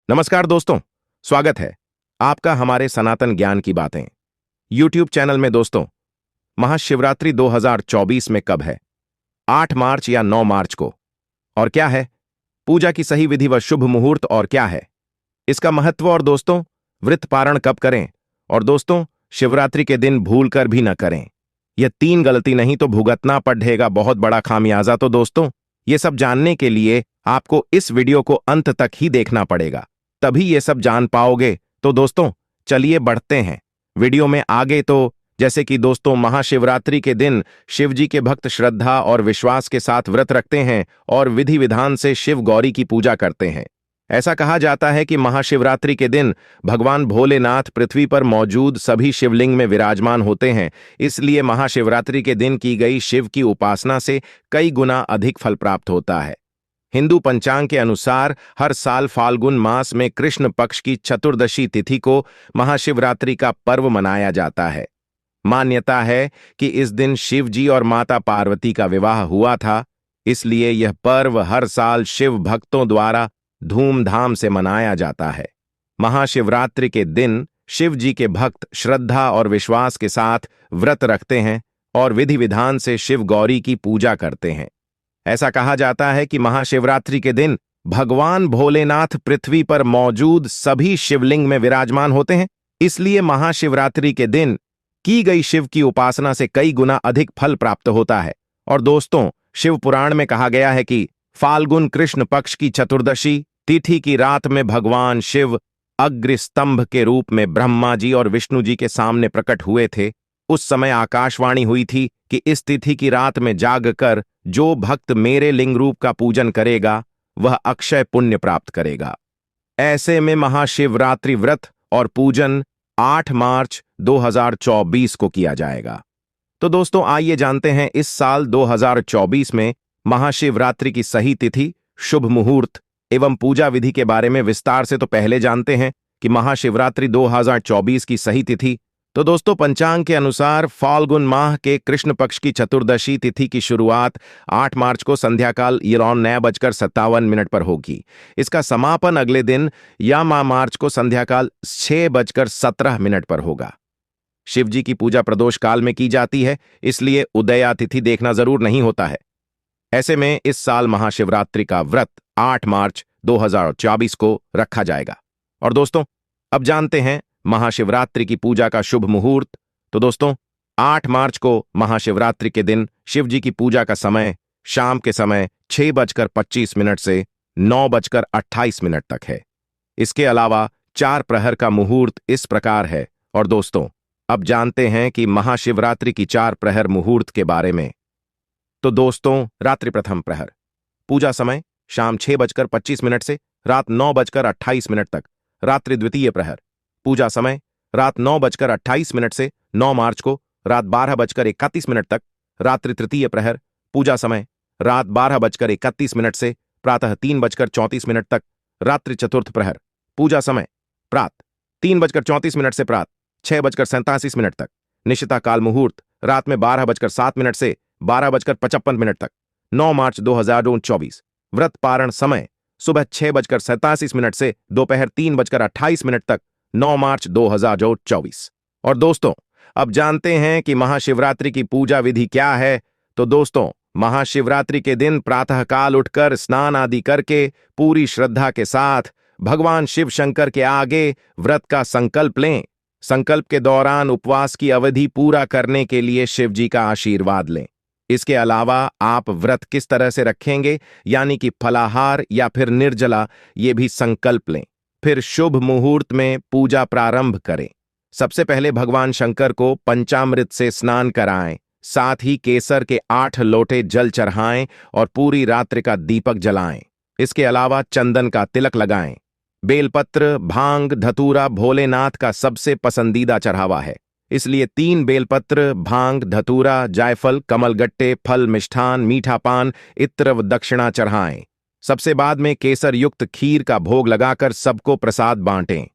नमस्कार दोस्तों, स्वागत है आपका हमारे सनातन ज्ञान की बातें यूट्यूब चैनल में। दोस्तों, महाशिवरात्रि 2024 में कब है? 8 मार्च या 9 मार्च को? और क्या है पूजा की सही विधि व शुभ मुहूर्त और क्या है इसका महत्व? और दोस्तों, व्रत पारण कब करें? और दोस्तों, शिवरात्रि के दिन भूल कर भी न करें। यह 3 गलती नहीं तो भुगतना पड़ेगा बहुत बड़ा खामियाजा। तो दोस्तों, ये सब जानने के लिए आपको इस वीडियो को अंत तक ही देखना पड़ेगा, तभी ये सब जान पाओगे। तो दोस्तों, चलिए बढ़ते हैं वीडियो में आगे। तो जैसे कि दोस्तों, महाशिवरात्रि के दिन शिव जी के भक्त श्रद्धा और विश्वास के साथ व्रत रखते हैं और विधि विधान से शिव गौरी की पूजा करते हैं। ऐसा कहा जाता है कि महाशिवरात्रि के दिन भगवान भोलेनाथ पृथ्वी पर मौजूद सभी शिवलिंग में विराजमान होते हैं। इसलिए महाशिवरात्रि के दिन की गई शिव की उपासना से कई गुना अधिक फल प्राप्त होता है। हिंदू पंचांग के अनुसार हर साल फाल्गुन मास में कृष्ण पक्ष की चतुर्दशी तिथि को महाशिवरात्रि का पर्व मनाया जाता है। मान्यता है कि इस दिन शिव जी और माता पार्वती का विवाह हुआ था, इसलिए यह पर्व हर साल शिव भक्तों द्वारा धूमधाम से मनाया जाता है। महाशिवरात्रि के दिन शिव जी के भक्त श्रद्धा और विश्वास के साथ व्रत रखते हैं और विधि विधान से शिव गौरी की पूजा करते हैं। ऐसा कहा जाता है कि महाशिवरात्रि के दिन भगवान भोलेनाथ पृथ्वी पर मौजूद सभी शिवलिंग में विराजमान होते हैं, इसलिए महाशिवरात्रि के दिन की गई शिव की उपासना से कई गुना अधिक फल प्राप्त होता है। और दोस्तों, शिव पुराण में कहा गया है कि फाल्गुन कृष्ण पक्ष की चतुर्दशी तिथि की रात में भगवान शिव अग्नि स्तंभ के रूप में ब्रह्मा जी और विष्णु जी के सामने प्रकट हुए थे। उस समय आकाशवाणी हुई थी कि इस तिथि की रात में जागकर जो भक्त मेरे लिंग रूप का पूजन करेगा वह अक्षय पुण्य प्राप्त करेगा। ऐसे में महाशिवरात्रि व्रत और पूजन 8 मार्च 2024 को किया जाएगा। तो दोस्तों, आइए जानते हैं इस साल 2024 में महाशिवरात्रि की सही तिथि, शुभ मुहूर्त एवं पूजा विधि के बारे में विस्तार से। तो पहले जानते हैं कि महाशिवरात्रि 2024 की सही तिथि। तो दोस्तों, पंचांग के अनुसार फाल्गुन माह के कृष्ण पक्ष की चतुर्दशी तिथि की शुरुआत 8 मार्च को संध्याकाल 9:57 पर होगी। इसका समापन अगले दिन या मार्च को संध्याकाल 6:17 पर होगा। शिवजी की पूजा प्रदोष काल में की जाती है, इसलिए उदया तिथि देखना जरूर नहीं होता है। ऐसे में इस साल महाशिवरात्रि का व्रत 8 मार्च 2024 को रखा जाएगा। और दोस्तों, अब जानते हैं महाशिवरात्रि की पूजा का शुभ मुहूर्त। तो दोस्तों, 8 मार्च को महाशिवरात्रि के दिन शिव जी की पूजा का समय शाम के समय 6:25 से 9:28 तक है। इसके अलावा 4 प्रहर का मुहूर्त इस प्रकार है। और दोस्तों, अब जानते हैं कि महाशिवरात्रि की 4 प्रहर मुहूर्त के बारे में। तो दोस्तों, रात्रि प्रथम प्रहर पूजा समय शाम 6:25 से रात 9:28 तक। रात्रि द्वितीय प्रहर पूजा समय रात 9:28 से 9 मार्च को रात 12:31 तक। रात्रि तृतीय प्रहर पूजा समय रात 12:31 से प्रातः 3:34 तक। रात्रि चतुर्थ प्रहर पूजा समय प्रात 3:34 से प्रात 6:87 तक। निशिता काल मुहूर्त रात में 12:07 से 12:55 तक। 9 मार्च 2024 व्रत पारण समय सुबह 6:87 से दोपहर 3:28 तक। 9 मार्च 2024। और दोस्तों, अब जानते हैं कि महाशिवरात्रि की पूजा विधि क्या है। तो दोस्तों, महाशिवरात्रि के दिन प्रातःकाल उठकर स्नान आदि करके पूरी श्रद्धा के साथ भगवान शिव शंकर के आगे व्रत का संकल्प लें। संकल्प के दौरान उपवास की अवधि पूरा करने के लिए शिव जी का आशीर्वाद लें। इसके अलावा आप व्रत किस तरह से रखेंगे, यानी कि फलाहार या फिर निर्जला, ये भी संकल्प लें। फिर शुभ मुहूर्त में पूजा प्रारंभ करें। सबसे पहले भगवान शंकर को पंचामृत से स्नान कराएं, साथ ही केसर के 8 लोटे जल चढ़ाएं और पूरी रात्रि का दीपक जलाएं। इसके अलावा चंदन का तिलक लगाएं। बेलपत्र, भांग, धतूरा भोलेनाथ का सबसे पसंदीदा चढ़ावा है, इसलिए 3 बेलपत्र, भांग, धतूरा, जायफल, कमलगट्टे, फल, मिष्ठान, मीठा पान, इत्र व दक्षिणा चढ़ाएं। सबसे बाद में केसर युक्त खीर का भोग लगाकर सबको प्रसाद बांटें।